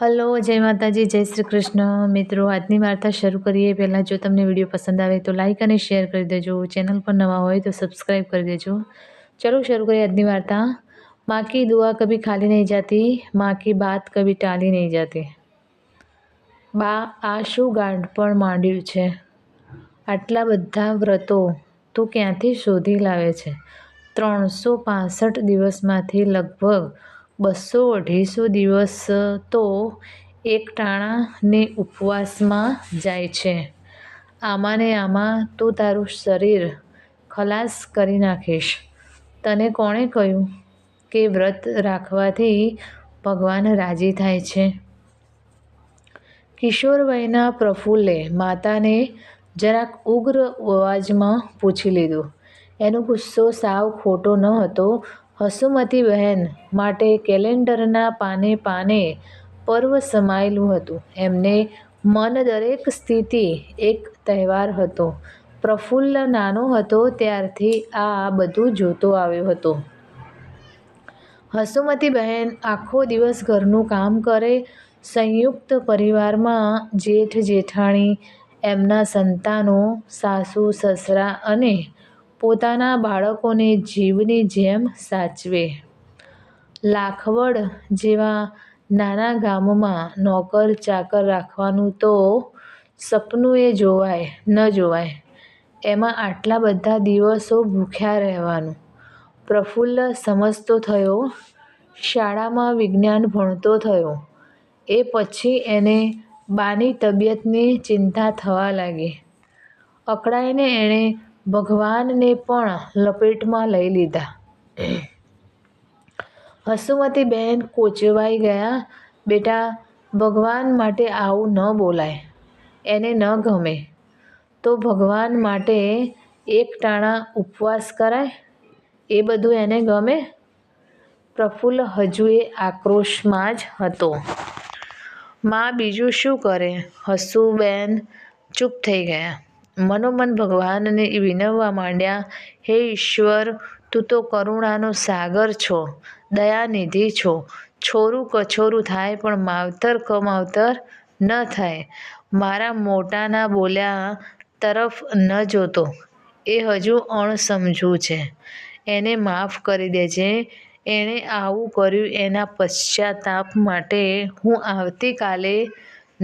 Hello, જય માતાજી, જય શ્રી કૃષ્ણ. મિત્રો, આજની વાર્તા શરૂ કરીએ પહેલાં જો તમને વિડીયો પસંદ આવે તો લાઇક અને શેર કરી દેજો. ચેનલ પર નવા હોય તો સબસ્ક્રાઈબ કરી દેજો. ચલો શરૂ કરીએ આજની વાર્તા. માँ की दुआ कभी खाली नहीं जाती, माँ की बात कभी टाली नहीं जाती. બા, આ શું ગાંડપણ માંડ્યું છે? આટલા બધા વ્રતો તું ક્યાંથી શોધી લાવે છે? 365 દિવસમાંથી લગભગ 200-250 દિવસ તો એકટાણા ને ઉપવાસમાં જાય છે. આમાં ને આમાં તું તારું શરીર ખલાસ કરી નાખીશ. તને કોણે કહ્યું કે વ્રત રાખવાથી ભગવાન રાજી થાય છે? કિશોર વયના પ્રફુલ્લે માતાને જરાક ઉગ્ર અવાજમાં પૂછી લીધું. એનો ગુસ્સો સાવ ખોટો ન હતો. હસુમતી બહેન માટે કેલેન્ડરના પાને પાને પર્વ સમાયેલું હતું. એમને મન દરેક સ્થિતિ એક તહેવાર હતો. પ્રફુલ્લ નાનો હતો ત્યારથી આ બધું જોતો આવ્યો હતો. હસુમતી બહેન આખો દિવસ ઘરનું કામ કરે. સંયુક્ત પરિવારમાં જેઠ જેઠાણી, એમના સંતાનો, સાસુ સસરા અને પોતાના બાળકોને જીવની જેમ સાચવે. લાખવડ જેવા નાના ગામમાં નોકર ચાકર રાખવાનું તો સપનુંય જોવાય ન જોવાય. એમાં આટલા બધા દિવસો ભૂખ્યા રહેવાનું. પ્રફુલ્લ સમજતો થયો. શાળામાં વિજ્ઞાન ભણતો થયો. એ પછી એને બાની તબિયતની ચિંતા થવા લાગી. અકળાઈને એણે ભગવાનને પણ લપેટમાં લઈ લીધા. હસુમતી બહેન કોચવાઈ ગયા. બેટા, ભગવાન માટે આવું ન બોલાય. એને ન ગમે તો ભગવાન માટે એકટાણા ઉપવાસ કરાય, એ બધું એને ગમે? પ્રફુલ્લ હજુય આક્રોશમાં જ હતો. મા બીજું શું કરે? હસુબેન ચૂપ થઈ ગયા. મનોમન ભગવાનને વિનવવા માંડ્યા. હે ઈશ્વર, તું તો કરુણાનો સાગર છો, દયાનિધિ છો. છોરું કછોરું થાય પણ માવતર કમાવતર ન થાય. મારા મોટાના બોલ્યા તરફ ન જોતો. એ હજુ અણસમજુ છે. એને માફ કરી દેજે. એણે આવું કર્યું એના પશ્ચાતાપ માટે હું આવતીકાલે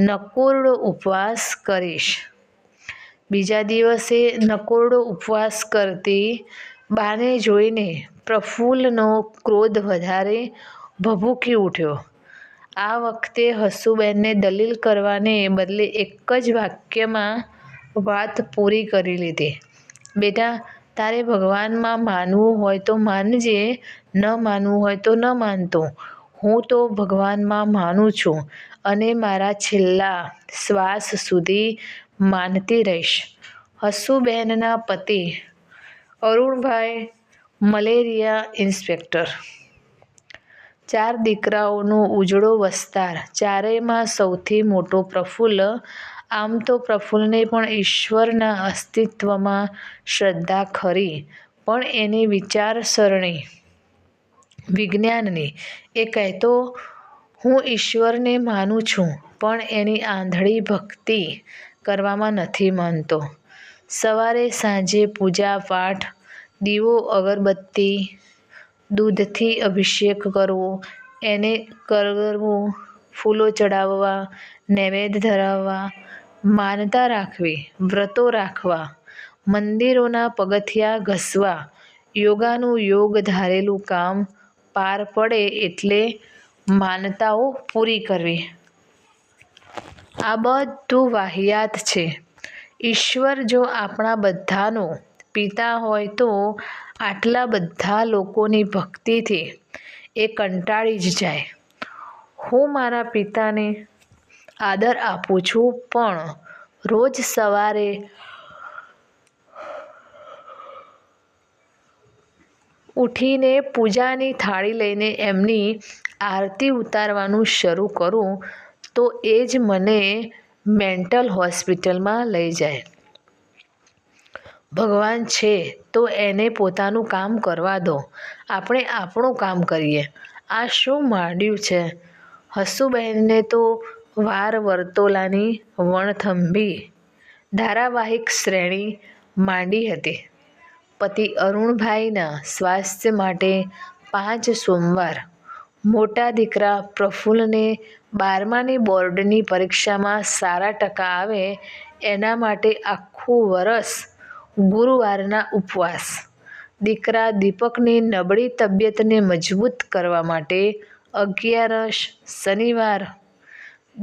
નકોરડો ઉપવાસ કરીશ. બીજા દિવસે નકોરડો ઉપવાસ કરતી બાને જોઈને પ્રફુલ્લનો ક્રોધ વધારે ભભૂકી ઉઠ્યો. આ વખતે હસુબેનને દલીલ કરવાને બદલે એક જ વાક્યમાં વાત પૂરી કરી લીધી. બેટા, તારે ભગવાનમાં માનવું હોય તો માનજે, ન માનવું હોય તો ન માનતો. હું તો ભગવાનમાં માનું છું અને મારા છેલ્લા શ્વાસ સુધી માનતી રહીશ. હસુબેનના પતિ અરુણભાઈ મલેરિયા ઇન્સ્પેક્ટર. 4 દીકરાઓનો ઉજળો વસ્તાર. ચારેયમાં સૌથી મોટો પ્રફુલ્લ. આમ તો પ્રફુલ્લને પણ ઈશ્વરના અસ્તિત્વમાં શ્રદ્ધા ખરી, પણ એની વિચારસરણી વિજ્ઞાનની. એ કહેતો, હું ઈશ્વરને માનું છું પણ એની આંધળી ભક્તિ કરવામાં નથી માનતો. સવારે સાંજે પૂજા પાઠ, દીવો અગરબત્તી, દૂધથી અભિષેક કરવો, એને કરવું, ફૂલો ચડાવવા, નૈવેદ્ય ધરાવવા, માનતા રાખવી, વ્રતો રાખવા, મંદિરોના પગથિયાં ઘસવા, યોગાનું યોગ ધારેલું કામ પાર પડે એટલે માનતાઓ પૂરી કરવી. આ બધું વાહિયાત છે. ઈશ્વર જો આપણા બધાનો પિતા હોય તો આટલા બધા લોકોની ભક્તિથી એ કંટાળી જ જાય. હું મારા પિતાને આદર આપું છું પણ રોજ સવારે ઉઠીને પૂજાની થાળી લઈને એમની આરતી ઉતારવાનું શરૂ કરું તો એ જ મને મેન્ટલ હોસ્પિટલમાં લઈ જાય. ભગવાન છે તો એને પોતાનું કામ કરવા દો, આપણે આપણું કામ કરીએ. આ શું માંડ્યું છે? હસુબહેનને તો વાર વર્તોલાની વણથંભી ધારાવાહિક શ્રેણી માંડી હતી. પતિ અરુણભાઈના સ્વાસ્થ્ય માટે 5 સોમવાર, મોટા દીકરા પ્રફુલ્લને 12માની બોર્ડની પરીક્ષામાં સારા ટકા આવે એના માટે આખું વરસ ગુરુવારના ઉપવાસ, દીકરા દીપકની નબળી તબિયતને મજબૂત કરવા માટે 11 શનિવાર,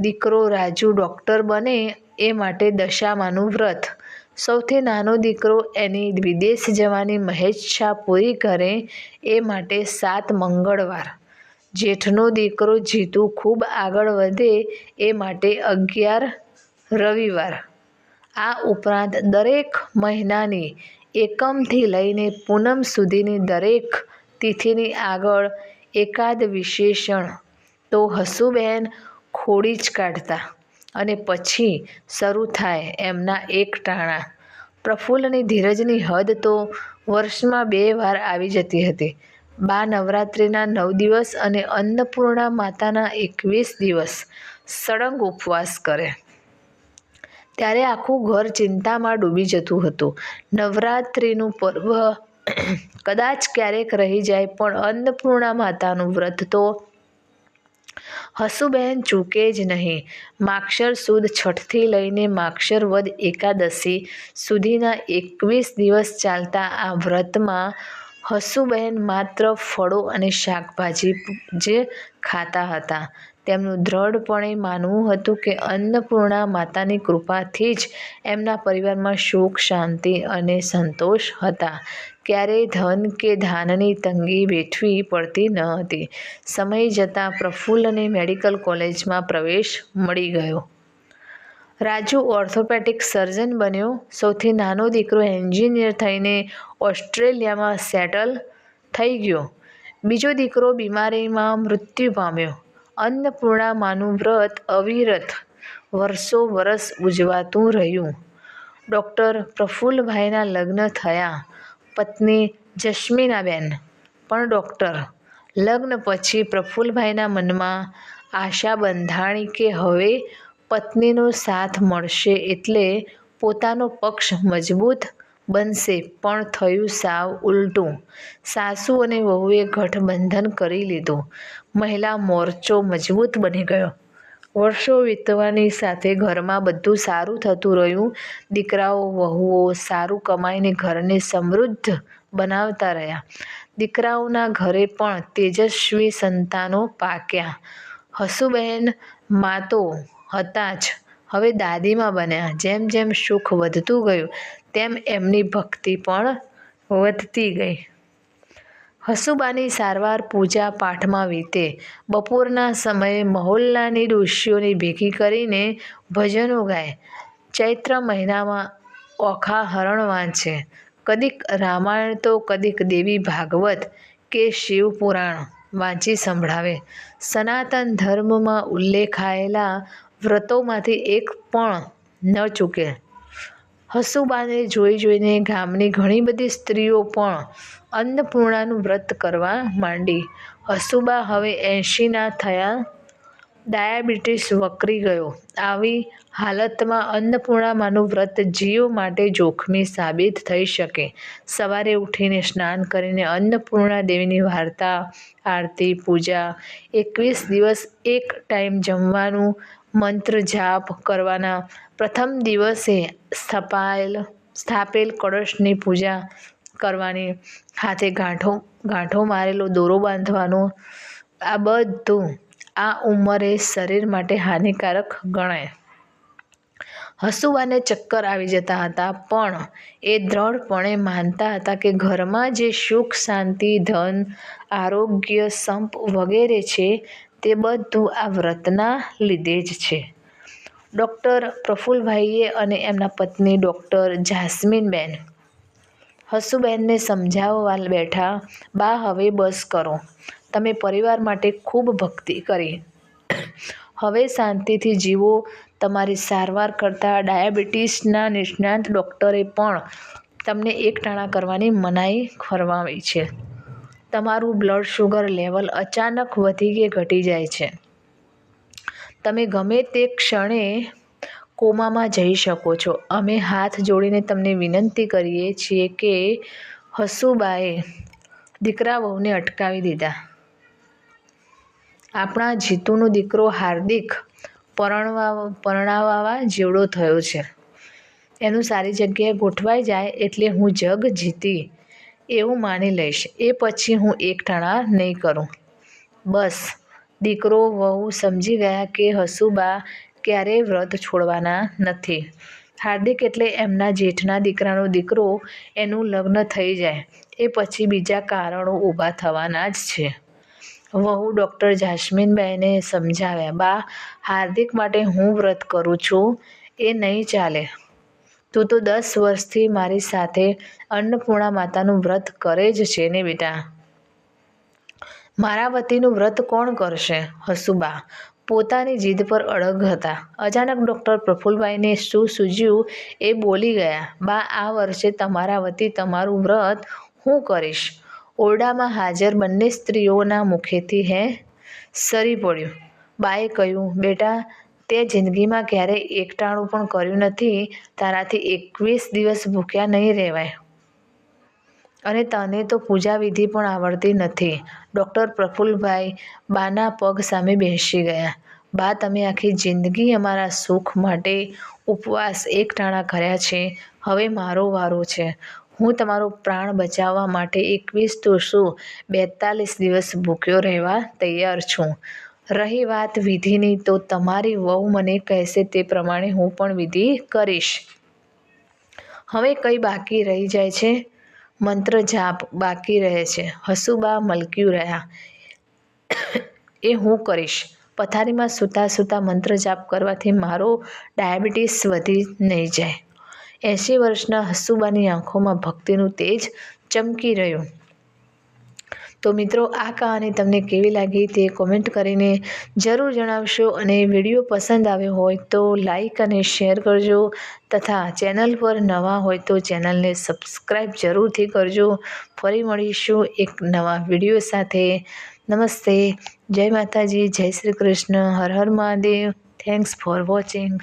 દીકરો રાજુ ડૉક્ટર બને એ માટે દશામાનું વ્રત, સૌથી નાનો દીકરો એની વિદેશ જવાની મહેચ્છા પૂરી કરે એ માટે 7 મંગળવાર, જેઠનો દીકરો જીતુ ખૂબ આગળ વધે એ માટે 11 રવિવાર. આ ઉપરાંત દરેક મહિનાની એકમથી લઈને પૂનમ સુધીની દરેક તિથિની આગળ એકાદ વિશેષણ તો હસુબહેન ખોડી જ કાઢતા અને પછી શરૂ થાય એમના એકટાણા. પ્રફુલ્લની ધીરજની હદ તો વર્ષમાં 2 વાર આવી જતી હતી. બા નવરાત્રિના 9 દિવસ અને અન્નપૂર્ણા માતાના 21 દિવસ સળંગ ઉપવાસ કરે ત્યારે આખું ઘર ચિંતામાં ડૂબી જતું હતું. નવરાત્રિનું પર્વ કદાચ ક્યારેક રહી જાય પણ અન્નપૂર્ણા માતાનું વ્રત તો હસુબહેન ચૂકે જ નહીં. માગશર સુદ છઠથી લઈને માગશર વદ એકાદશી સુધીના 21 દિવસ ચાલતા આ વ્રતમાં હસુબહેન માત્ર ફળો અને શાકભાજી જ ખાતા હતા. તેમનું દ્રઢપણે માનવું હતું કે અન્નપૂર્ણા માતાની કૃપાથી જ એમના પરિવારમાં સુખ, શાંતિ અને સંતોષ હતા. ક્યારેય ધન કે ધાનની તંગી વેઠવી પડતી ન હતી. સમય જતાં પ્રફુલ્લને મેડિકલ કોલેજમાં પ્રવેશ મળી ગયો. રાજુ ઓર્થોપેડિક સર્જન બન્યો. સૌથી નાનો દીકરો એન્જિનિયર થઈને ઓસ્ટ્રેલિયામાં સેટલ થઈ ગયો. બીજો દીકરો બીમારીમાં મૃત્યુ પામ્યો. અન્નપૂર્ણા માનું વ્રત અવિરત વર્ષો વરસ ઉજવાતું રહ્યું. ડૉક્ટર પ્રફુલ્લભાઈના લગ્ન થયા. પત્ની જસ્મીનાબેન પણ ડૉક્ટર. લગ્ન પછી પ્રફુલ્લભાઈના મનમાં આશા બંધાણી કે હવે પત્નીનો સાથ મળશે એટલે પોતાનો પક્ષ મજબૂત બનશે પણ થયું સાવ ઊલટું. સાસુ અને વહુએ ગઠબંધન કરી લીધું. મહિલા મોરચો મજબૂત બની ગયો. વર્ષો વીતવાની સાથે ઘરમાં બધું સારું થતું રહ્યું. દીકરાઓ વહુઓ સારું કમાઈને ઘરને સમૃદ્ધ બનાવતા રહ્યા. દીકરાઓના ઘરે પણ તેજસ્વી સંતાનો પાક્યા. હસુબહેન મા તો હતા જ, હવે દાદીમા બન્યા. જેમ જેમ સુખ વધતું ગયું તેમ એમની ભક્તિ પણ વધતી ગઈ. હસુબાની સારવાર પૂજા પાઠમાં વીતે. બપોરના સમયે મહોલ્લાની ડોશીઓને ભેગી કરીને ભજનો ગાય. ચૈત્ર મહિનામાં ઓખા હરણ વાંચે. કદીક રામાયણ તો કદીક દેવી ભાગવત કે શિવપુરાણ વાંચી સંભળાવે. સનાતન ધર્મમાં ઉલ્લેખાયેલા વ્રતોમાંથી એક પણ ન ચૂકે. હસુબાને જોઈ જોઈને ગામની ઘણી બધી સ્ત્રીઓ પણ અન્નપૂર્ણાનું વ્રત કરવા માંડી. હસુબા હવે 80ના થયા. ડાયાબિટીસ વકરી ગયો. આવી હાલતમાં અન્નપૂર્ણામાનું વ્રત જીવ માટે જોખમી સાબિત થઈ શકે. સવારે ઉઠીને સ્નાન કરીને અન્નપૂર્ણા દેવીની વાર્તા, આરતી, પૂજા, 21 દિવસ એક ટાઈમ જમવાનું, મંત્ર જાપ કરવાના. પ્રથમ દિવસે સ્થાપેલ કળશની પૂજા કરવાની. હાથે ગાંઠો મારેલો દોરો બાંધવાનો. આ બધું આ ઉંમરે શરીર માટે હાનિકારક ગણાય. હસુબાને ચક્કર આવી જતા હતા પણ એ દ્રઢપણે માનતા હતા કે ઘરમાં જે સુખ, શાંતિ, ધન, આરોગ્ય, સંપ વગેરે છે તે બધું આ વ્રતના લીધે જ છે. ડૉક્ટર પ્રફુલ્લભાઈએ અને એમના પત્ની ડૉક્ટર જાસ્મીનબેન હસુબહેનને સમજાવવા બેઠા. બા હવે બસ કરો. તમે પરિવાર માટે ખૂબ ભક્તિ કરી. હવે શાંતિથી જીવો. તમારી સારવાર કરતા ડાયાબિટીસના નિષ્ણાત ડૉક્ટરે પણ તમને એકટાણા કરવાની મનાઈ ફરમાવી છે. તમારું બ્લડ શુગર લેવલ અચાનક વધી કે ઘટી જાય છે. તમે ગમે તે ક્ષણે કોમામાં જઈ શકો છો. અમે હાથ જોડીને તમને વિનંતી કરીએ છીએ કે હસુબાએ દીકરા વહુને અટકાવી દીધા. આપણા જીતુનો દીકરો હાર્દિક પરણાવવા જેવડો થયો છે. એનું સારી જગ્યાએ ગોઠવાઈ જાય એટલે હું જગ જીતી એવું માની લઈશ. એ પછી હું એકટાણા નહીં કરું. બસ દીકરો વહુ સમજી ગયા કે હસુબા ક્યારેય વ્રત છોડવાના નથી. હાર્દિક એટલે એમના જેઠના દીકરાનો દીકરો. એનું લગ્ન થઈ જાય એ પછી બીજા કારણો ઊભા થવાના જ છે. વહુ ડૉક્ટર જાસ્મીનબાઈને સમજાવ્યા, બા, હાર્દિક માટે હું વ્રત કરું છું એ નહીં ચાલે. તું તો 10 વર્ષથી મારી સાથે અન્નપૂર્ણા માતાનું વ્રત કરે જ છે ને બેટા. મારા વતીનું વ્રત કોણ કરશે? હસુબા પોતાની જીદ પર અડગ હતા. અચાનક ડૉક્ટર પ્રફુલ્લભાઈને શું સૂઝ્યું એ બોલી ગયા, બા, આ વર્ષે તમારા વતી તમારું વ્રત હું કરીશ. ઓરડામાં હાજર બંને સ્ત્રીઓના મુખેથી સરી પડ્યું. બાએ કહ્યું, બેટા, તે જિંદગીમાં ક્યારેય એકટાણું પણ કર્યું નથી. તારાથી 21 દિવસ ભૂખ્યા નહીં રહેવાય. અને તને તો પૂજા વિધિ પણ આવડતી નથી. ડૉક્ટર પ્રફુલ્લભાઈ બાના પગ સામે બેસી ગયા. બા, તમે આખી જિંદગી અમારા સુખ માટે ઉપવાસ એકટાણા કર્યા છે. હવે મારો વારો છે. હું તમારો પ્રાણ બચાવવા માટે 21 તો શું 42 દિવસ ભૂખ્યો રહેવા તૈયાર છું. રહી વાત વિધિની, તો તમારી વહુ મને કહેશે તે પ્રમાણે હું પણ વિધિ કરીશ. હવે કંઈ બાકી રહી જાય છે? મંત્ર જાપ બાકી રહે છે. હસુબા મલક્યું રહ્યા. એ હું કરીશ. પથારીમાં સૂતા સૂતા મંત્ર જાપ કરવાથી મારો ડાયાબિટીસ વધી નહીં જાય. 80 વર્ષના હસુબાની આંખોમાં ભક્તિનું તેજ ચમકી રહ્યું. તો મિત્રો, આ કહાની તમને કેવી લાગી તે કોમેન્ટ કરીને જરૂર જણાવશો. અને વિડીયો પસંદ આવ્યો હોય તો લાઈક અને શેર કરજો. તથા ચેનલ પર નવા હોય તો ચેનલને સબસ્ક્રાઈબ જરૂરથી કરજો. ફરી મળીશું એક નવા વિડીયો સાથે. નમસ્તે. જય માતાજી. જય શ્રી કૃષ્ણ. હર હર મહાદેવ. Thanks for watching.